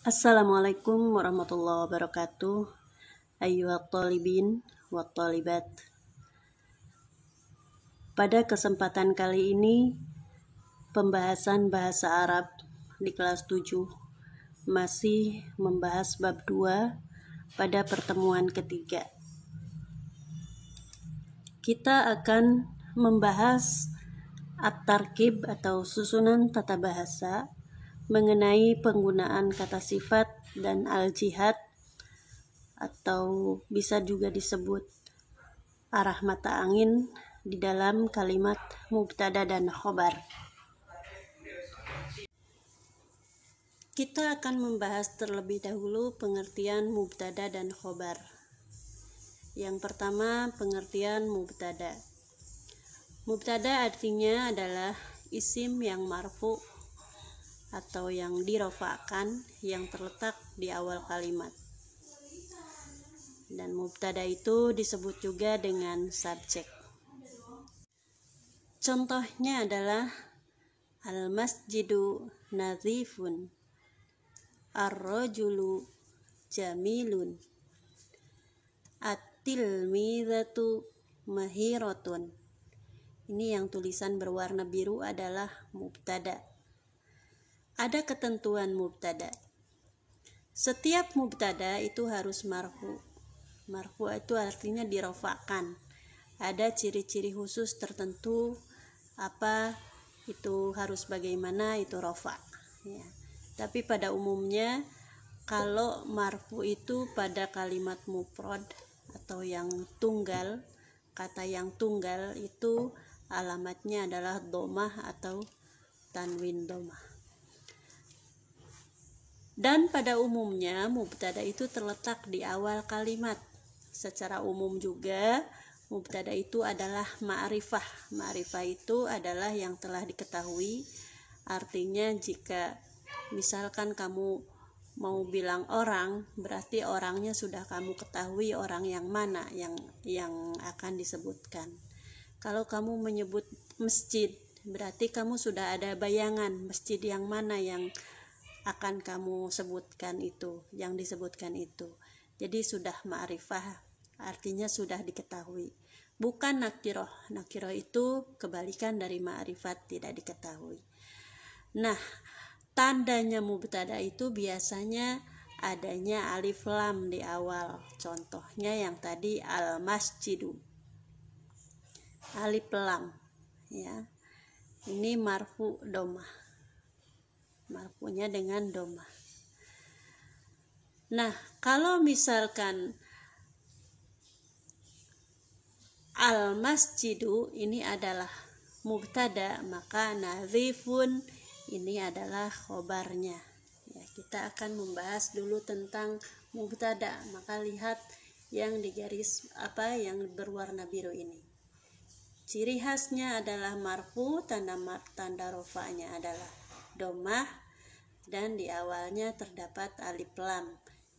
Assalamualaikum warahmatullahi wabarakatuh. Ayyuhat talibin wa talibat. Pada kesempatan kali ini, pembahasan bahasa Arab di kelas 7 masih membahas bab 2 pada pertemuan ketiga. Kita akan membahas at-tarkib atau susunan tata bahasa mengenai penggunaan kata sifat dan al-jihad atau bisa juga disebut arah mata angin di dalam kalimat mubtada dan khobar. Kita akan membahas terlebih dahulu pengertian mubtada dan khobar. Yang pertama, pengertian mubtada. Mubtada artinya adalah isim yang marfu atau yang dirofa'kan yang terletak di awal kalimat. Dan mubtada itu disebut juga dengan subjek. Contohnya adalah al-masjidu nadhifun, ar-rajulu jamilun, at-tilmidhatu mahiratun. Ini yang tulisan berwarna biru adalah mubtada. Ada ketentuan mubtada. Setiap mubtada itu harus marfu. Marfu itu artinya dirofa'kan. Ada ciri-ciri khusus tertentu, apa itu harus bagaimana itu rofa ya. Tapi pada umumnya kalau marfu itu pada kalimat mufrad atau yang tunggal, kata yang tunggal itu alamatnya adalah domah atau tanwin domah. Dan pada umumnya mubtada itu terletak di awal kalimat. Secara umum juga mubtada itu adalah ma'rifah. Ma'rifah itu adalah yang telah diketahui. Artinya jika misalkan kamu mau bilang orang, berarti orangnya sudah kamu ketahui orang yang mana yang akan disebutkan. Kalau kamu menyebut masjid, berarti kamu sudah ada bayangan masjid yang mana yang akan kamu sebutkan itu, yang disebutkan itu. Jadi sudah ma'rifah, artinya sudah diketahui. Bukan nakiroh. Nakiroh itu kebalikan dari ma'rifat, tidak diketahui. Nah, tandanya mubtada itu biasanya adanya alif lam di awal. Contohnya yang tadi al-masjidu. Alif lam ya. Ini marfu domah. Marfunya dengan domah. Nah, kalau misalkan al-masjidu ini adalah mubtada, maka nadhifun ini adalah khobarnya. Ya, kita akan membahas dulu tentang mubtada. Maka lihat yang di garis yang berwarna biru ini. Ciri khasnya adalah marfu, tanda rofa'nya adalah domah, dan di awalnya terdapat alif lam.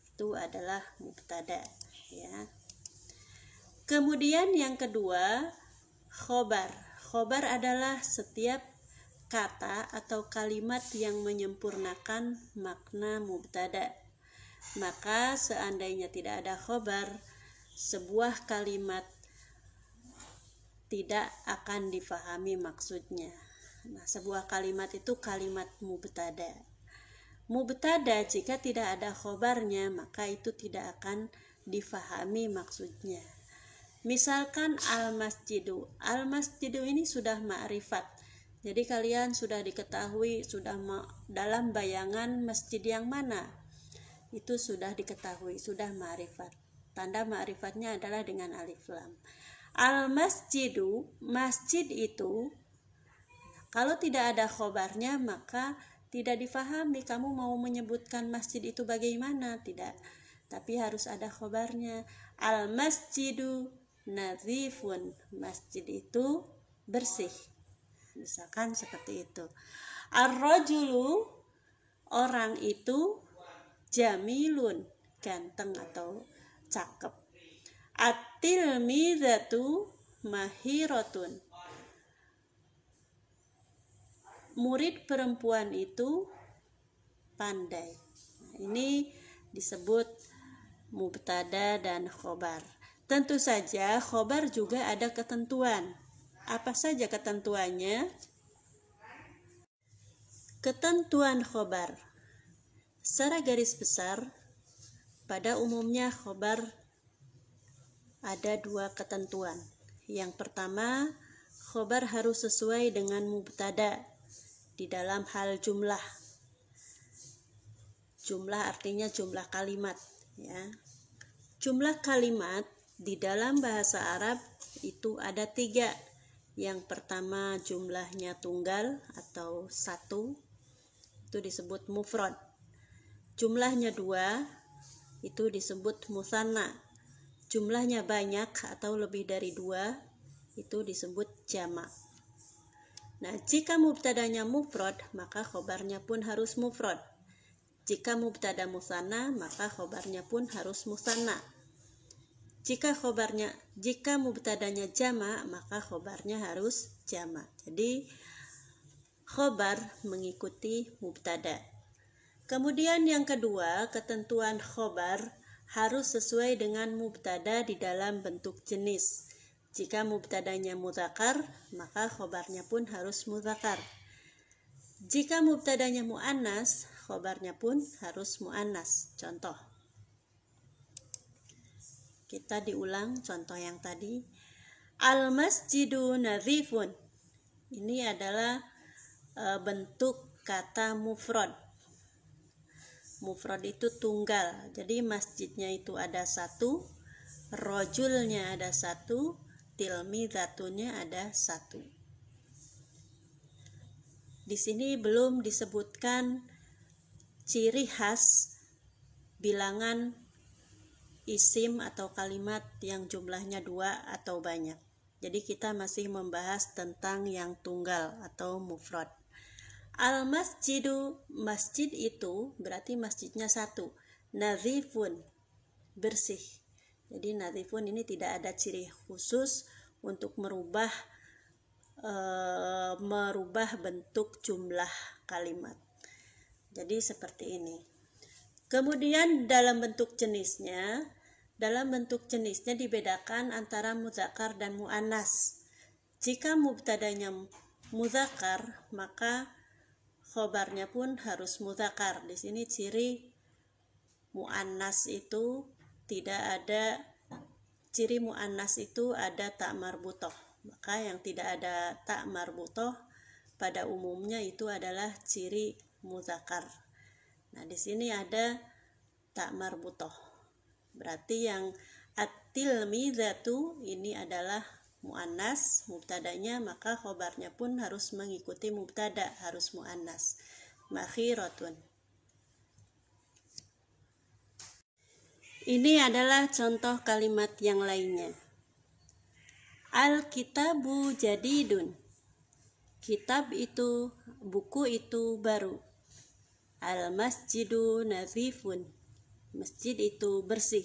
Itu adalah mubtada ya. Kemudian yang kedua, khobar. Khobar adalah setiap kata atau kalimat yang menyempurnakan makna mubtada. Maka seandainya tidak ada khobar, sebuah kalimat tidak akan difahami maksudnya. Nah, sebuah kalimat itu kalimat mubtada. Mubtada jika tidak ada khobarnya, maka itu tidak akan difahami maksudnya. Misalkan al-masjidu. Al-masjidu ini sudah ma'rifat. Jadi kalian sudah diketahui, sudah dalam bayangan masjid yang mana. Itu sudah diketahui, sudah ma'rifat. Tanda ma'rifatnya adalah dengan alif lam. Al-masjidu, masjid itu kalau tidak ada khobarnya maka tidak difahami. Kamu mau menyebutkan masjid itu bagaimana? Tidak. Tapi harus ada khobarnya. Al-masjidu nadhifun. Masjid itu bersih. Misalkan seperti itu. Ar-rajulu, orang itu jamilun, ganteng atau cakep. At-tilmidhatu mahiratun. Murid perempuan itu pandai. Nah, ini disebut mubtada dan khobar. Tentu saja khobar juga ada ketentuan. Apa saja ketentuannya? Ketentuan khobar. Secara garis besar, pada umumnya khobar ada dua ketentuan. Yang pertama, khobar harus sesuai dengan mubtada di dalam hal jumlah. Jumlah artinya jumlah kalimat, ya. Jumlah kalimat di dalam bahasa Arab itu ada 3. Yang pertama jumlahnya tunggal atau 1, itu disebut mufrad. Jumlahnya 2, itu disebut musanna. Jumlahnya banyak atau lebih dari 2, itu disebut jamak. Nah, jika mubtadanya mufrad, maka khobarnya pun harus mufrad. Jika mubtada musanna, maka khobarnya pun harus musanna. Jika mubtadanya jamak, maka khobarnya harus jamak. Jadi khobar mengikuti mubtada. Kemudian yang kedua, ketentuan khobar harus sesuai dengan mubtada di dalam bentuk jenis. Jika mubtadanya mudzakkar, maka khobarnya pun harus mudzakkar. Jika mubtadanya muannas, khobarnya pun harus muannas. Contoh. Kita diulang contoh yang tadi. Al-masjidu nadhifun. Ini adalah bentuk kata mufrad. Mufrad itu tunggal. Jadi masjidnya itu ada 1, rojulnya ada 1, tilmizatunya ada 1. Di sini belum disebutkan ciri khas bilangan isim atau kalimat yang jumlahnya 2 atau banyak. Jadi kita masih membahas tentang yang tunggal atau mufrad. Al-masjidu, masjid itu berarti masjidnya 1. Nadhifun, bersih. Jadi nadhifun ini tidak ada ciri khusus untuk merubah bentuk jumlah kalimat. Jadi seperti ini. Kemudian dalam bentuk jenisnya dibedakan antara mudzakkar dan muannas. Jika mubtadanya mudzakkar, maka khobarnya pun harus mudzakkar. Di sini ciri muannas itu ada ta marbuthoh. Maka yang tidak ada ta marbuthoh pada umumnya itu adalah ciri mudzakkar. Nah, di sini ada ta marbuthoh. Berarti yang at-tilmizatu ini adalah muannas mubtadanya, maka khobarnya pun harus mengikuti mubtada, harus muannas. Makhiratun. Ini adalah contoh kalimat yang lainnya. Al-kitabu jadidun. Kitab itu, buku itu baru. Al-masjidu nadhifun. Masjid itu bersih.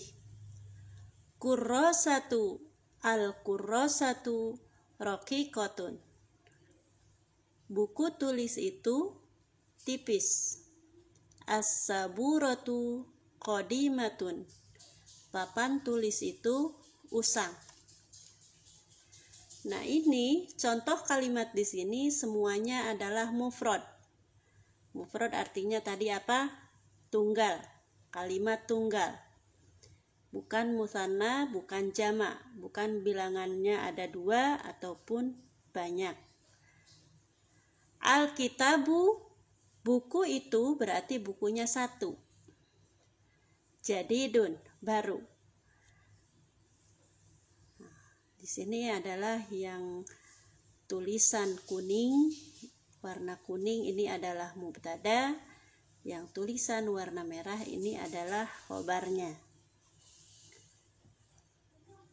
Kurrasatu. Al-kurrasatu raqiqatun. Buku tulis itu tipis. As-saburatu qadimatun. Papan tulis itu usang. Nah, ini contoh kalimat di sini semuanya adalah mufrad. Mufrad artinya tadi apa? Tunggal. Kalimat tunggal. Bukan musanna, bukan jamak, bukan bilangannya ada 2 ataupun banyak. Al-kitabu, buku itu berarti bukunya 1. Jadidun, baru. Di sini adalah yang tulisan kuning, warna kuning ini adalah mubtada, yang tulisan warna merah ini adalah khobarnya.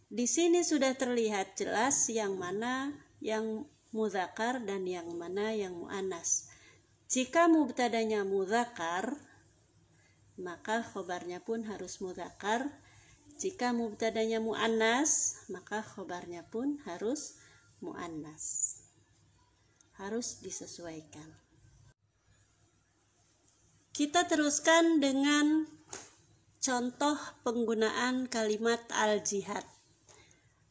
Di sini sudah terlihat jelas yang mana yang mudzakkar dan yang mana yang muannas. Jika mubtadanya mudzakkar, maka khobarnya pun harus mudzakkar. Jika mubtadanya muannas, maka khobarnya pun harus muannas. Harus disesuaikan. Kita teruskan dengan contoh penggunaan kalimat al-jihad.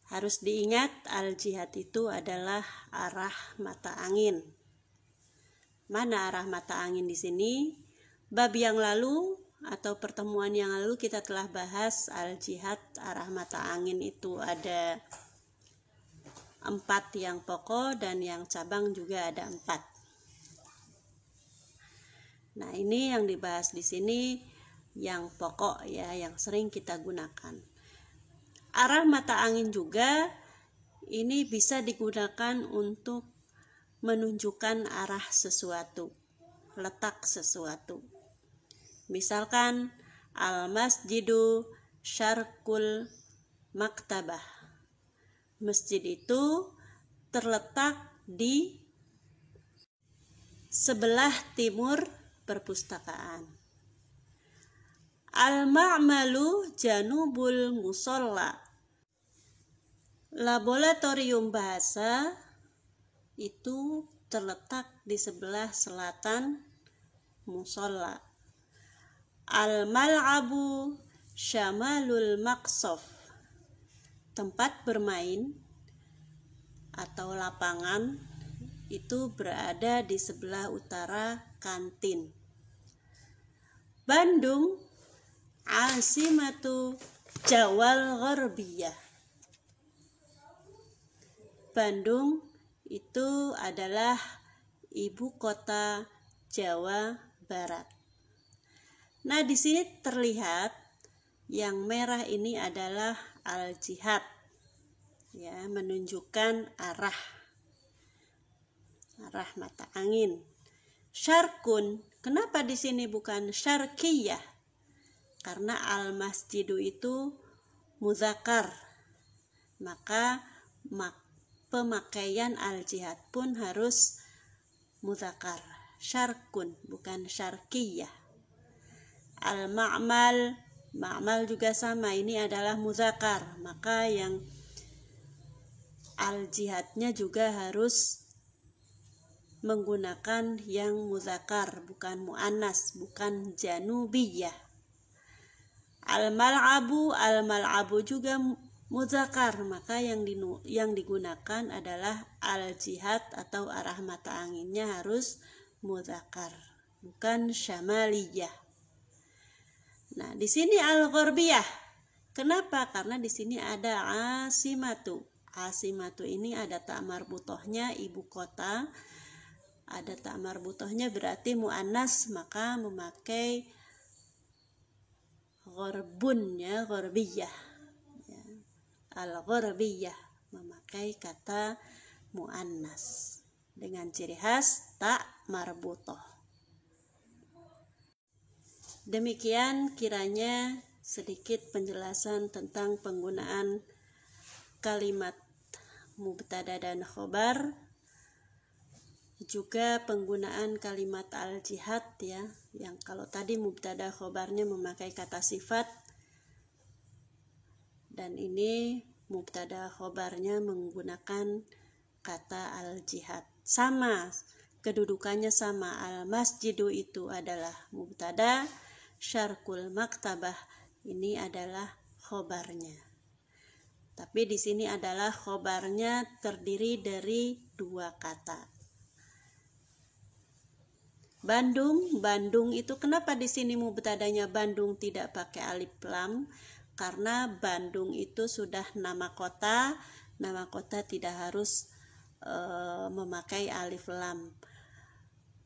Harus diingat, al-jihad itu adalah arah mata angin. Mana arah mata angin di sini? Bab yang lalu atau pertemuan yang lalu kita telah bahas al-jihad, arah mata angin itu ada 4 yang pokok dan yang cabang juga ada 4. Nah, ini yang dibahas di sini yang pokok ya, yang sering kita gunakan. Arah mata angin juga ini bisa digunakan untuk menunjukkan arah sesuatu, letak sesuatu. Misalkan al-masjidu syarqul maktabah. Masjid itu terletak di sebelah timur perpustakaan. Al-ma'malu janubul musolla. Laboratorium bahasa itu terletak di sebelah selatan musolla. Al-mal'abu syamalul maqsaf. Tempat bermain atau lapangan itu berada di sebelah utara kantin. Bandung asimatu Jawal Gharbiyah. Bandung itu adalah ibu kota Jawa Barat. Nah, di sini terlihat yang merah ini adalah al-jihad. Ya, menunjukkan arah mata angin. Syarkun, kenapa di sini bukan syarqiyah? Karena al-masjidu itu muzakkar. Maka pemakaian al-jihad pun harus muzakkar. Syarkun, bukan syarqiyah. Al-ma'mal, ma'mal juga sama, ini adalah muzakkar. Maka yang al-jihadnya juga harus menggunakan yang muzakkar, bukan muannas, bukan janubiyah. Al-mal'abu juga muzakkar, maka yang digunakan adalah al-jihad atau arah mata anginnya harus muzakkar, bukan syamaliyah. Nah, di sini al-gharbiyah. Kenapa? Karena di sini ada asimatu. Asimatu ini ada ta marbutohnya, ibu kota. Ada ta marbutohnya berarti muannas, maka memakai gharbun ya, gharbiyah. Ya. Al-gharbiyah memakai kata muannas dengan ciri khas ta marbutoh. Demikian kiranya sedikit penjelasan tentang penggunaan kalimat mubtada dan khobar, juga penggunaan kalimat al-jihad ya, yang kalau tadi mubtada khobarnya memakai kata sifat, dan ini mubtada khobarnya menggunakan kata al-jihad. Sama, kedudukannya sama. Al-masjidu itu adalah mubtada, syarqul maktabah ini adalah khobarnya. Tapi di sini adalah khobarnya terdiri dari 2 kata. Bandung itu kenapa di sini mubtadanya Bandung tidak pakai alif lam? Karena Bandung itu sudah nama kota. Nama kota tidak harus memakai alif lam.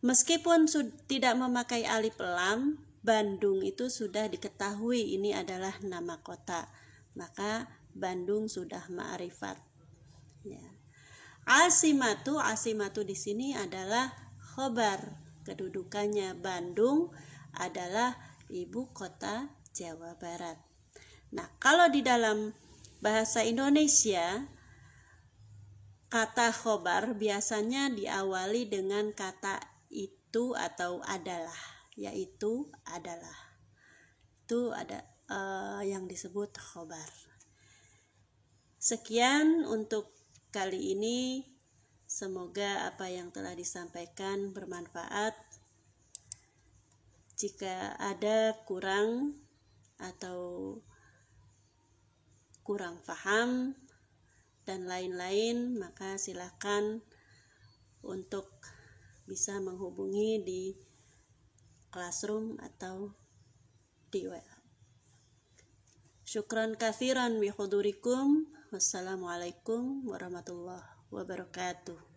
Meskipun tidak memakai alif lam, Bandung itu sudah diketahui ini adalah nama kota, maka Bandung sudah ma'rifat. Ya. Asimatu di sini adalah khobar, kedudukannya Bandung adalah ibu kota Jawa Barat. Nah, kalau di dalam bahasa Indonesia kata khobar biasanya diawali dengan kata itu atau adalah. Yaitu adalah, itu ada yang disebut khobar. Sekian untuk kali ini, semoga apa yang telah disampaikan bermanfaat. Jika ada kurang atau kurang paham dan lain-lain, maka silakan untuk bisa menghubungi di Classroom atau di WA. Syukran katsiran bi hudurikum. Wassalamualaikum warahmatullahi wabarakatuh.